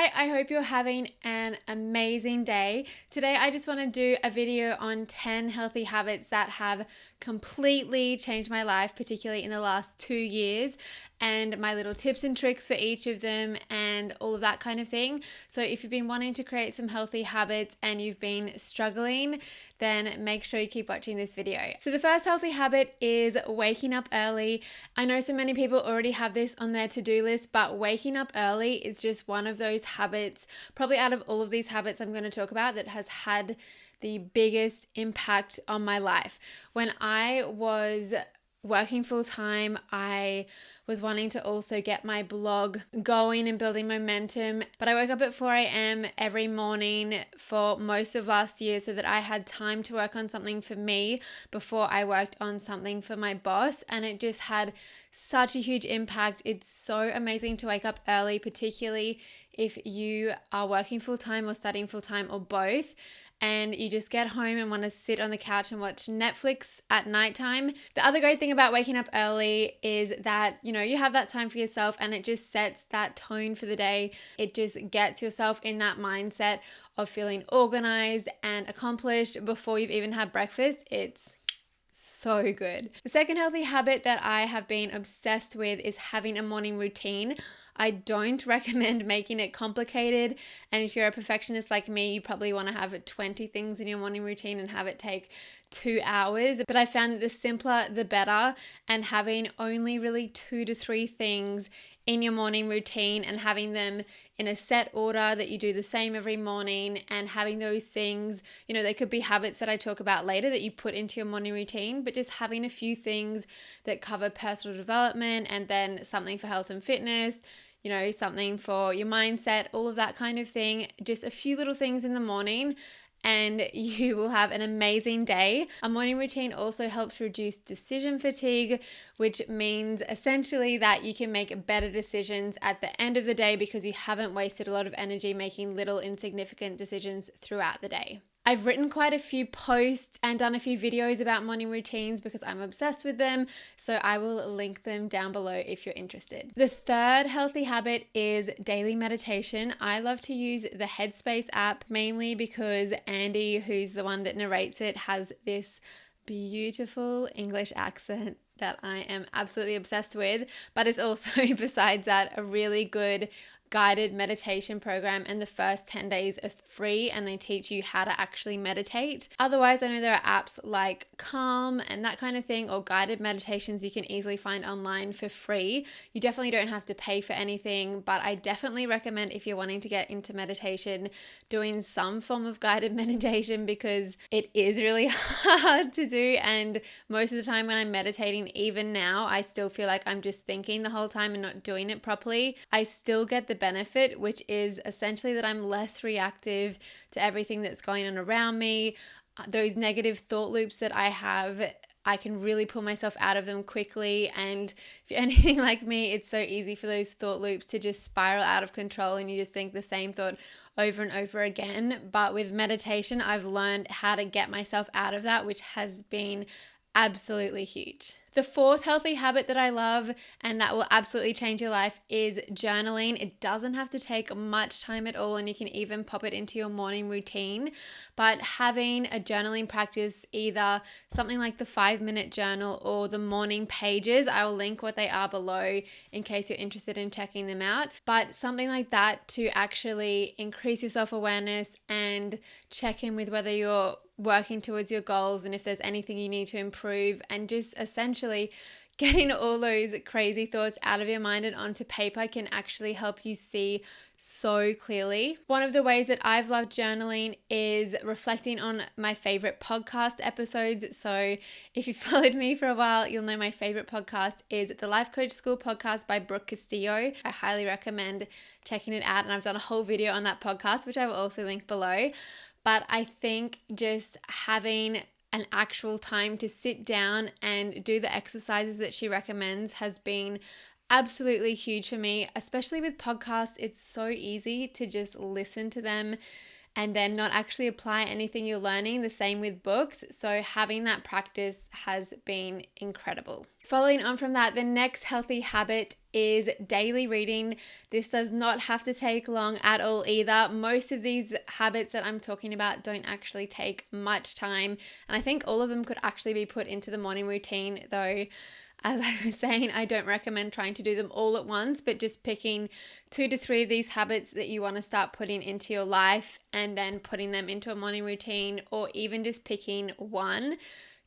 Hi, I hope you're having an amazing day. Today I just want to do a video on 10 healthy habits that have completely changed my life, particularly in the last 2 years, and my little tips and tricks for each of them and all of that kind of thing. So if you've been wanting to create some healthy habits and you've been struggling, then make sure you keep watching this video. So the first healthy habit is waking up early. I know so many people already have this on their to-do list, but waking up early is just one of those habits, probably out of all of these habits I'm going to talk about, that has had the biggest impact on my life. When I was working full time, I was wanting to also get my blog going and building momentum, but I woke up at 4 a.m. every morning for most of last year so that I had time to work on something for me before I worked on something for my boss, and it just had such a huge impact. It's so amazing to wake up early, particularly if you are working full time or studying full time or both, and you just get home and want to sit on the couch and watch Netflix at nighttime. The other great thing about waking up early is that, you have that time for yourself, and it just sets that tone for the day. It just gets yourself in that mindset of feeling organized and accomplished before you've even had breakfast. It's so good. The second healthy habit that I have been obsessed with is having a morning routine. I don't recommend making it complicated. And if you're a perfectionist like me, you probably want to have 20 things in your morning routine and have it take 2 hours. But I found that the simpler, the better. And having only really 2 to 3 things in your morning routine and having them in a set order that you do the same every morning, and having those things, they could be habits that I talk about later that you put into your morning routine, but just having a few things that cover personal development, and then something for health and fitness, something for your mindset, all of that kind of thing. Just a few little things in the morning, and you will have an amazing day. A morning routine also helps reduce decision fatigue, which means essentially that you can make better decisions at the end of the day because you haven't wasted a lot of energy making little insignificant decisions throughout the day. I've written quite a few posts and done a few videos about morning routines because I'm obsessed with them, so I will link them down below if you're interested. The third healthy habit is daily meditation. I love to use the Headspace app mainly because Andy, who's the one that narrates it, has this beautiful English accent that I am absolutely obsessed with, but it's also, besides that, a really good guided meditation program, and the first 10 days are free and they teach you how to actually meditate. Otherwise, I know there are apps like Calm and that kind of thing, or guided meditations you can easily find online for free. You definitely don't have to pay for anything, but I definitely recommend, if you're wanting to get into meditation, doing some form of guided meditation because it is really hard to do. And most of the time when I'm meditating, even now, I still feel like I'm just thinking the whole time and not doing it properly. I still get the benefit, which is essentially that I'm less reactive to everything that's going on around me. Those negative thought loops that I have, I can really pull myself out of them quickly. And if you're anything like me, it's so easy for those thought loops to just spiral out of control and you just think the same thought over and over again. But with meditation, I've learned how to get myself out of that, which has been absolutely huge. The fourth healthy habit that I love and that will absolutely change your life is journaling. It doesn't have to take much time at all, and you can even pop it into your morning routine. But having a journaling practice, either something like the 5-minute journal or the morning pages, I will link what they are below in case you're interested in checking them out. But something like that to actually increase your self-awareness and check in with whether you're working towards your goals and if there's anything you need to improve, and just essentially getting all those crazy thoughts out of your mind and onto paper can actually help you see so clearly. One of the ways that I've loved journaling is reflecting on my favorite podcast episodes. So if you followed me for a while, you'll know my favorite podcast is the Life Coach School podcast by Brooke Castillo. I highly recommend checking it out, and I've done a whole video on that podcast, which I will also link below. But I think just having an actual time to sit down and do the exercises that she recommends has been absolutely huge for me, especially with podcasts. It's so easy to just listen to them and then not actually apply anything you're learning. The same with books. So having that practice has been incredible. Following on from that, the next healthy habit is daily reading. This does not have to take long at all either. Most of these habits that I'm talking about don't actually take much time. And I think all of them could actually be put into the morning routine, though. As I was saying, I don't recommend trying to do them all at once, but just picking 2 to 3 of these habits that you want to start putting into your life and then putting them into a morning routine, or even just picking one,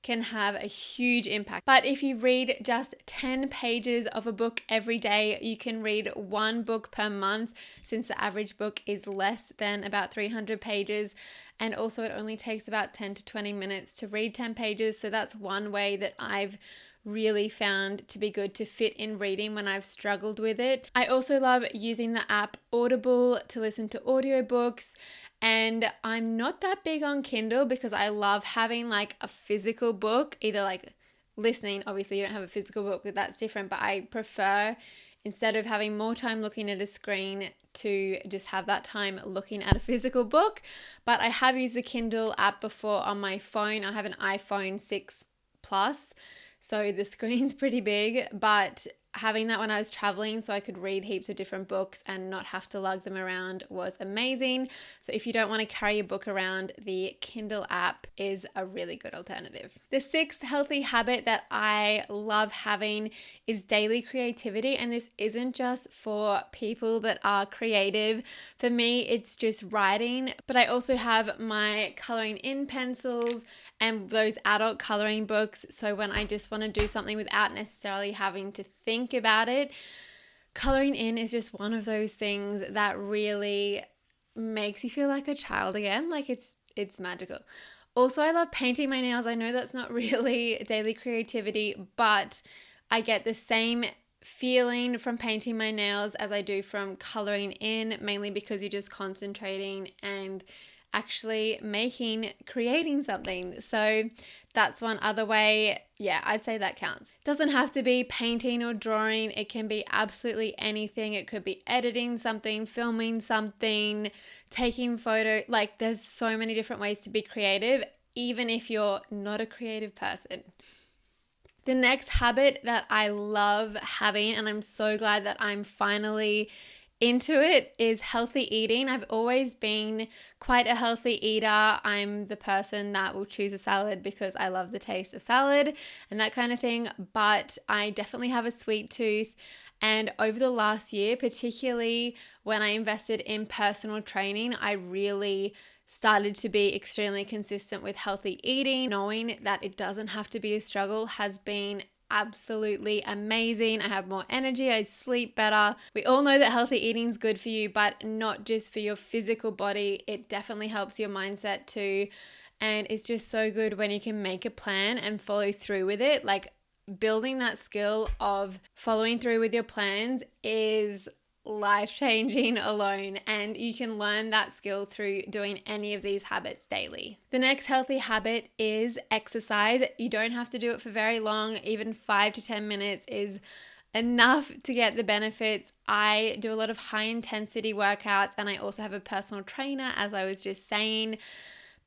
can have a huge impact. But if you read just 10 pages of a book every day, you can read 1 book per month, since the average book is less than about 300 pages. And also it only takes about 10 to 20 minutes to read 10 pages. So that's one way that I've really found to be good to fit in reading when I've struggled with it. I also love using the app Audible to listen to audiobooks. And I'm not that big on Kindle because I love having like a physical book, either like listening. Obviously you don't have a physical book, but that's different. But I prefer, instead of having more time looking at a screen, to just have that time looking at a physical book. But I have used the Kindle app before on my phone. I have an iPhone 6 Plus. So the screen's pretty big, but having that when I was traveling so I could read heaps of different books and not have to lug them around was amazing. So if you don't want to carry a book around, the Kindle app is a really good alternative. The 6th healthy habit that I love having is daily creativity. And this isn't just for people that are creative. For me, it's just writing, but I also have my coloring in pencils and those adult coloring books. So when I just want to do something without necessarily having to think about it, coloring in is just one of those things that really makes you feel like a child again. Like it's magical. Also, I love painting my nails. I know that's not really daily creativity, but I get the same feeling from painting my nails as I do from coloring in, mainly because you're just concentrating and actually creating something. So that's one other way. Yeah, I'd say that counts. It doesn't have to be painting or drawing. It can be absolutely anything. It could be editing something, filming something, taking photo. Like there's so many different ways to be creative, even if you're not a creative person. The next habit that I love having, and I'm so glad that I'm finally into it, is healthy eating. I've always been quite a healthy eater. I'm the person that will choose a salad because I love the taste of salad and that kind of thing, but I definitely have a sweet tooth. And over the last year, particularly when I invested in personal training, I really started to be extremely consistent with healthy eating. Knowing that it doesn't have to be a struggle has been absolutely amazing. I have more energy, I sleep better. We all know that healthy eating is good for you, but not just for your physical body. It definitely helps your mindset too. And it's just so good when you can make a plan and follow through with it. Like building that skill of following through with your plans is life-changing alone, and you can learn that skill through doing any of these habits daily. The next healthy habit is exercise. You don't have to do it for very long. Even 5 to 10 minutes is enough to get the benefits. I do a lot of high intensity workouts, and I also have a personal trainer, as I was just saying.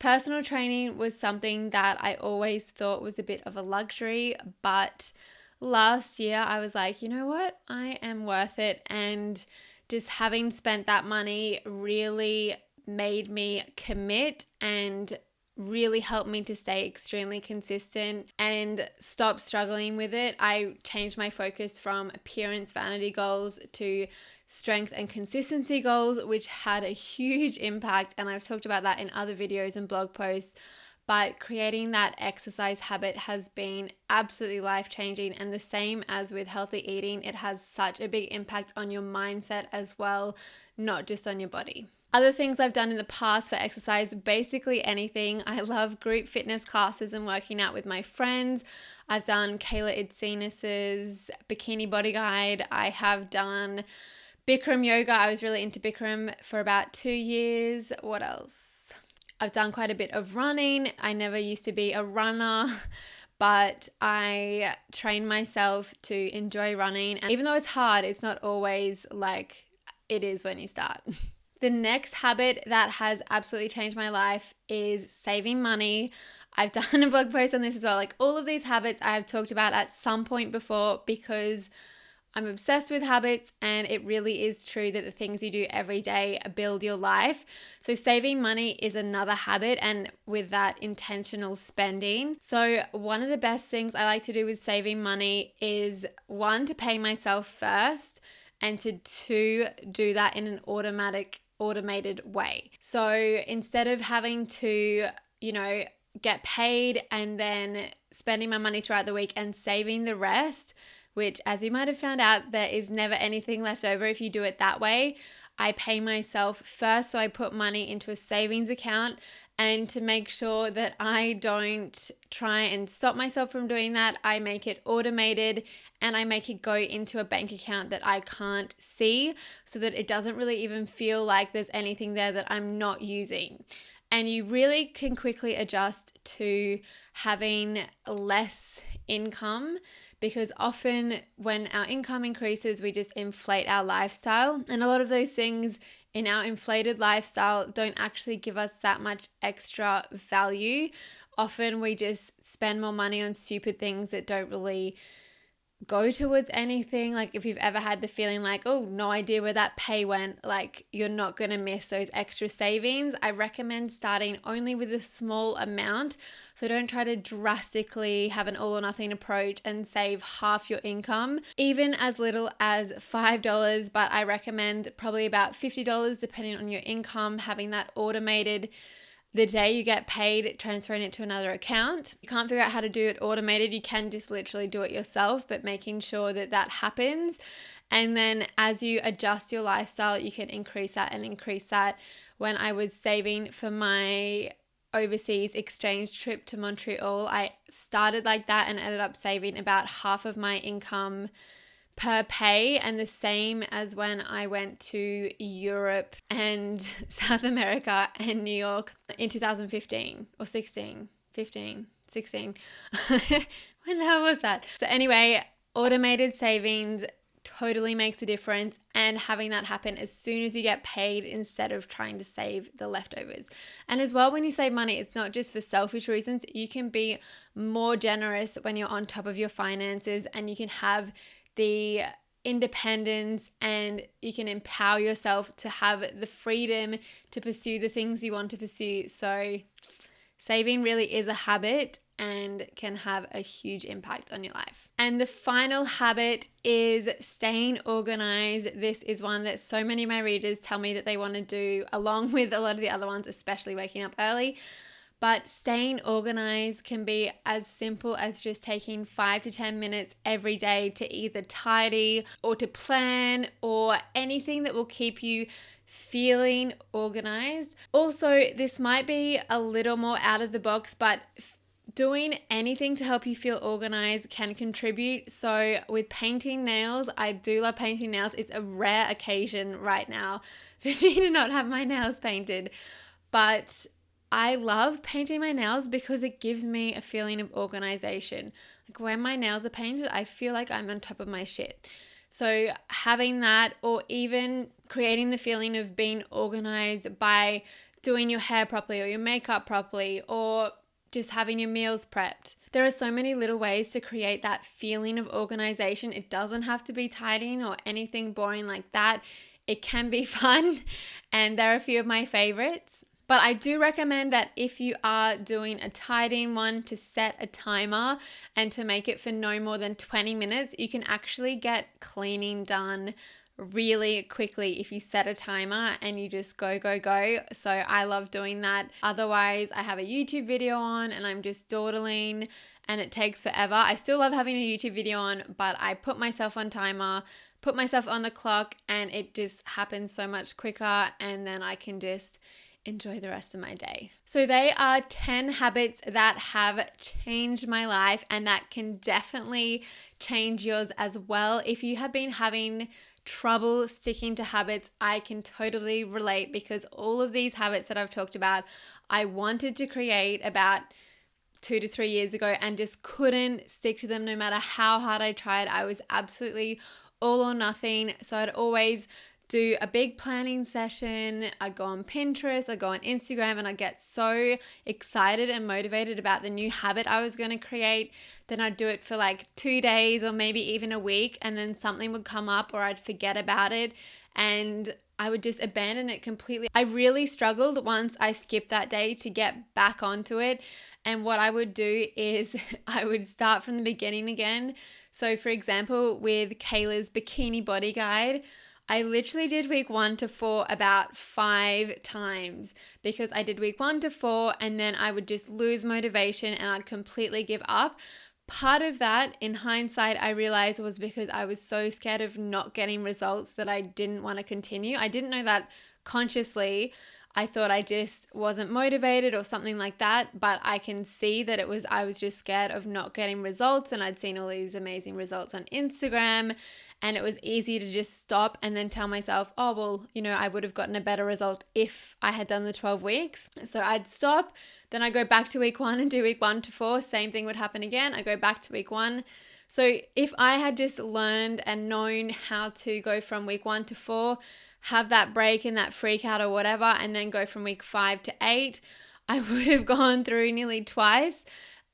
Personal training was something that I always thought was a bit of a luxury, but last year I was like, you know what? I am worth it. And just having spent that money really made me commit and really helped me to stay extremely consistent and stop struggling with it. I changed my focus from appearance vanity goals to strength and consistency goals, which had a huge impact. And I've talked about that in other videos and blog posts. But creating that exercise habit has been absolutely life-changing. And the same as with healthy eating, it has such a big impact on your mindset as well, not just on your body. Other things I've done in the past for exercise, basically anything. I love group fitness classes and working out with my friends. I've done Kayla Itsinis's Bikini Body Guide. I have done Bikram yoga. I was really into Bikram for about 2 years. What else? I've done quite a bit of running. I never used to be a runner, but I trained myself to enjoy running. And even though it's hard, it's not always like it is when you start. The next habit that has absolutely changed my life is saving money. I've done a blog post on this as well. Like all of these habits I have talked about at some point before because I'm obsessed with habits, and it really is true that the things you do every day build your life. So saving money is another habit, and with that, intentional spending. So one of the best things I like to do with saving money is, one, to pay myself first, and to two, do that in an automated way. So instead of having to, get paid and then spending my money throughout the week and saving the rest, which, as you might have found out, there is never anything left over if you do it that way. I pay myself first, so I put money into a savings account, and to make sure that I don't try and stop myself from doing that, I make it automated and I make it go into a bank account that I can't see, so that it doesn't really even feel like there's anything there that I'm not using. And you really can quickly adjust to having less income, because often when our income increases, we just inflate our lifestyle. And a lot of those things in our inflated lifestyle don't actually give us that much extra value. Often we just spend more money on stupid things that don't really go towards anything. Like if you've ever had the feeling like, oh, no idea where that pay went, like you're not going to miss those extra savings. I recommend starting only with a small amount. So don't try to drastically have an all or nothing approach and save half your income, even as little as $5. But I recommend probably about $50, depending on your income, having that automated. The day you get paid, transferring it to another account. You can't figure out how to do it automated. You can just literally do it yourself, but making sure that that happens. And then as you adjust your lifestyle, you can increase that and increase that. When I was saving for my overseas exchange trip to Montreal, I started like that and ended up saving about half of my income per pay, and the same as when I went to Europe and South America and New York in 2015 or 16. When the hell was that? So anyway, automated savings totally makes a difference, and having that happen as soon as you get paid instead of trying to save the leftovers. And as well, when you save money, it's not just for selfish reasons. You can be more generous when you're on top of your finances, and you can have the independence, and you can empower yourself to have the freedom to pursue the things you want to pursue. So saving really is a habit and can have a huge impact on your life. And the final habit is staying organized. This is one that so many of my readers tell me that they want to do, along with a lot of the other ones, especially waking up early. But staying organized can be as simple as just taking 5 to 10 minutes every day to either tidy or to plan, or anything that will keep you feeling organized. Also, this might be a little more out of the box, but doing anything to help you feel organized can contribute. So with painting nails, I do love painting nails. It's a rare occasion right now for me to not have my nails painted, but I love painting my nails because it gives me a feeling of organization. Like when my nails are painted, I feel like I'm on top of my shit. So having that, or even creating the feeling of being organized by doing your hair properly or your makeup properly, or just having your meals prepped. There are so many little ways to create that feeling of organization. It doesn't have to be tidying or anything boring like that. It can be fun, and there are a few of my favorites. But I do recommend that if you are doing a tidying one, to set a timer and to make it for no more than 20 minutes. You can actually get cleaning done really quickly if you set a timer and you just go. So I love doing that. Otherwise, I have a YouTube video on and I'm just dawdling and it takes forever. I still love having a YouTube video on, but I put myself on timer, put myself on the clock, and it just happens so much quicker, and then I can just enjoy the rest of my day. So they are 10 habits that have changed my life, and that can definitely change yours as well. If you have been having trouble sticking to habits, I can totally relate, because all of these habits that I've talked about, I wanted to create about 2 to 3 years ago and just couldn't stick to them no matter how hard I tried. I was absolutely all or nothing. So I'd always do a big planning session. I'd go on Pinterest, I'd go on Instagram, and I'd get so excited and motivated about the new habit I was going to create. Then I'd do it for like 2 days or maybe even a week, and then something would come up or I'd forget about it and I would just abandon it completely. I really struggled once I skipped that day to get back onto it. And what I would do is I would start from the beginning again. So for example, with Kayla's bikini body guide, I literally did week 1 to 4 about 5 times because I did week 1 to 4 and then I would just lose motivation and I'd completely give up. Part of that, in hindsight, I realized was because I was so scared of not getting results that I didn't want to continue. I didn't know that consciously. I thought I just wasn't motivated or something like that, but I can see that I was just scared of not getting results, and I'd seen all these amazing results on Instagram, and it was easy to just stop and then tell myself, oh, well, I would have gotten a better result if I had done the 12 weeks. So I'd stop, then I go back to week 1 and do week 1 to 4, same thing would happen again. I go back to week 1. So if I had just learned and known how to go from week 1 to 4, have that break and that freak out or whatever, and then go from week 5 to 8, I would have gone through nearly twice.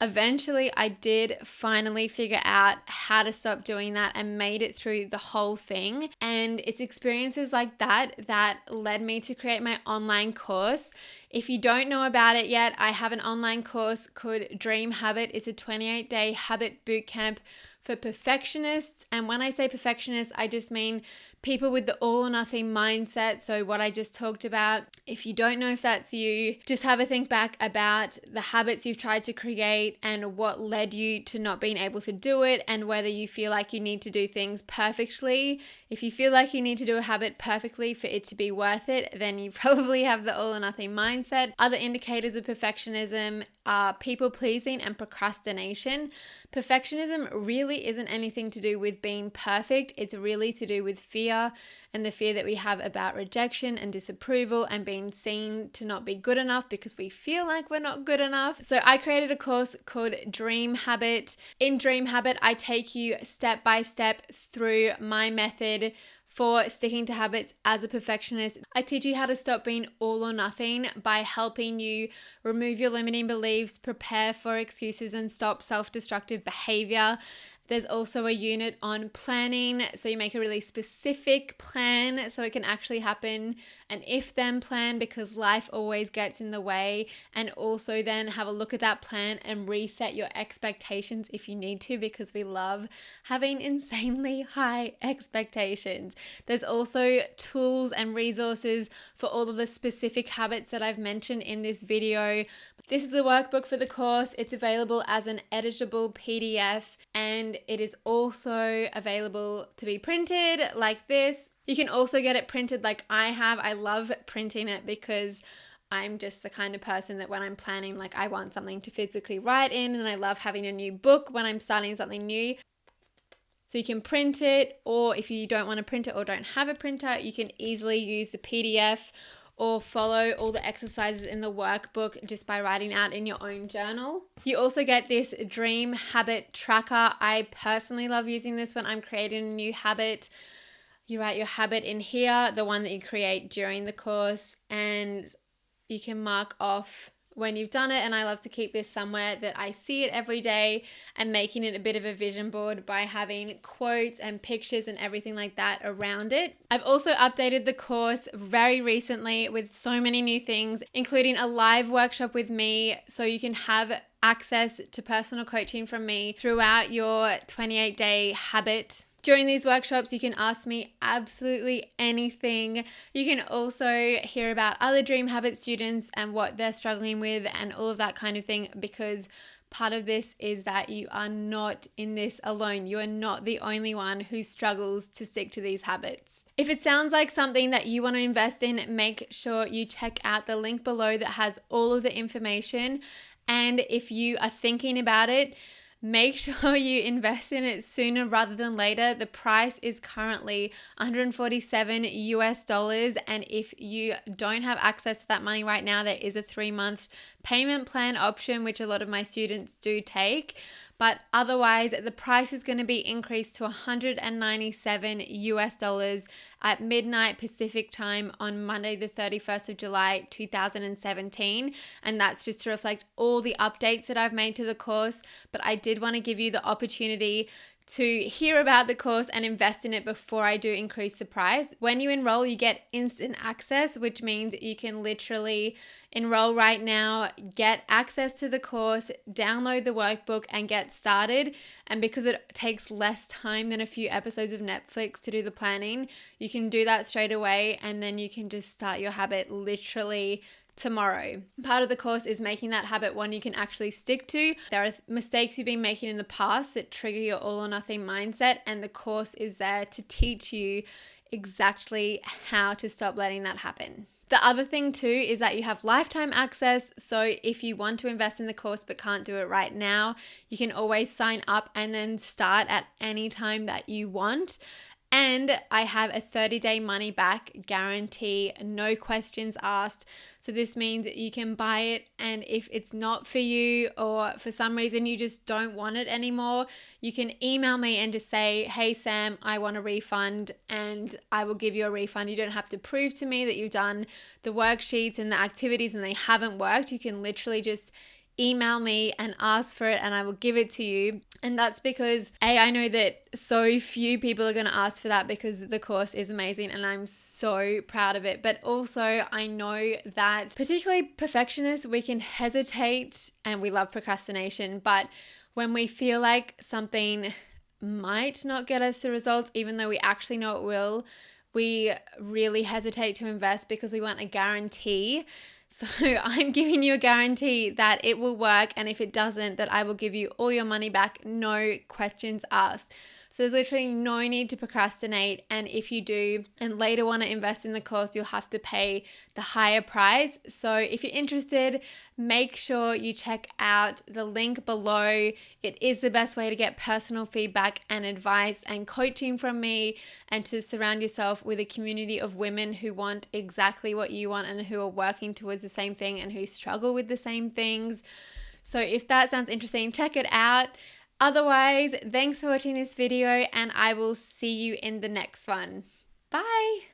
Eventually, I did finally figure out how to stop doing that and made it through the whole thing. And it's experiences like that led me to create my online course. If you don't know about it yet, I have an online course called Dream Habit. It's a 28-day habit bootcamp for perfectionists. And when I say perfectionists, I just mean people with the all or nothing mindset. So what I just talked about, if you don't know if that's you, just have a think back about the habits you've tried to create and what led you to not being able to do it, and whether you feel like you need to do things perfectly. If you feel like you need to do a habit perfectly for it to be worth it, then you probably have the all or nothing mindset. Other indicators of perfectionism are people pleasing and procrastination. Perfectionism really isn't anything to do with being perfect. It's really to do with fear, and the fear that we have about rejection and disapproval and being seen to not be good enough because we feel like we're not good enough. So I created a course called Dream Habit. In Dream Habit, I take you step by step through my method for sticking to habits as a perfectionist. I teach you how to stop being all or nothing by helping you remove your limiting beliefs, prepare for excuses, and stop self-destructive behavior. There's also a unit on planning, so you make a really specific plan so it can actually happen, an if-then plan because life always gets in the way, and also then have a look at that plan and reset your expectations if you need to, because we love having insanely high expectations. There's also tools and resources for all of the specific habits that I've mentioned in this video. This is the workbook for the course. It's available as an editable PDF, and it is also available to be printed like this. You can also get it printed like I have. I love printing it because I'm just the kind of person that when I'm planning, like, I want something to physically write in, and I love having a new book when I'm starting something new. So you can print it, or if you don't want to print it or don't have a printer, you can easily use the PDF or follow all the exercises in the workbook just by writing out in your own journal. You also get this Dream Habit Tracker. I personally love using this when I'm creating a new habit. You write your habit in here, the one that you create during the course, and you can mark off when you've done it. And I love to keep this somewhere that I see it every day, and making it a bit of a vision board by having quotes and pictures and everything like that around it. I've also updated the course very recently with so many new things, including a live workshop with me, so you can have access to personal coaching from me throughout your 28-day habit. During these workshops, you can ask me absolutely anything. You can also hear about other Dream Habit students and what they're struggling with and all of that kind of thing, because part of this is that you are not in this alone. You are not the only one who struggles to stick to these habits. If it sounds like something that you want to invest in, make sure you check out the link below that has all of the information. And if you are thinking about it, make sure you invest in it sooner rather than later. The price is currently $147 US, and if you don't have access to that money right now, there is a 3-month payment plan option, which a lot of my students do take. but otherwise the price is going to be increased to $197 at midnight Pacific time on Monday the 31st of July 2017, and that's just to reflect all the updates that I've made to the course. But I did want to give you the opportunity to hear about the course and invest in it before I do increase the price. When you enroll, you get instant access, which means you can literally enroll right now, get access to the course, download the workbook, and get started. And because it takes less time than a few episodes of Netflix to do the planning, you can do that straight away, and then you can just start your habit literally tomorrow. Part of the course is making that habit one you can actually stick to. There are mistakes you've been making in the past that trigger your all or nothing mindset, and the course is there to teach you exactly how to stop letting that happen. The other thing too is that you have lifetime access. So if you want to invest in the course but can't do it right now, you can always sign up and then start at any time that you want. And I have a 30-day money back guarantee, no questions asked. So this means you can buy it, and if it's not for you or for some reason you just don't want it anymore, you can email me and just say, hey Sam, I want a refund, and I will give you a refund. You don't have to prove to me that you've done the worksheets and the activities and they haven't worked. You can literally just email me and ask for it and I will give it to you. And that's because I know that so few people are going to ask for that because the course is amazing and I'm so proud of it. But also I know that particularly perfectionists, we can hesitate, and we love procrastination, but when we feel like something might not get us the results, even though we actually know it will, we really hesitate to invest because we want a guarantee. So I'm giving you a guarantee that it will work, and if it doesn't, that I will give you all your money back, no questions asked. So there's literally no need to procrastinate, and if you do and later want to invest in the course, you'll have to pay the higher price. So if you're interested, make sure you check out the link below. It is the best way to get personal feedback and advice and coaching from me, and to surround yourself with a community of women who want exactly what you want and who are working towards the same thing and who struggle with the same things. So if that sounds interesting, check it out. Otherwise, thanks for watching this video, and I will see you in the next one. Bye.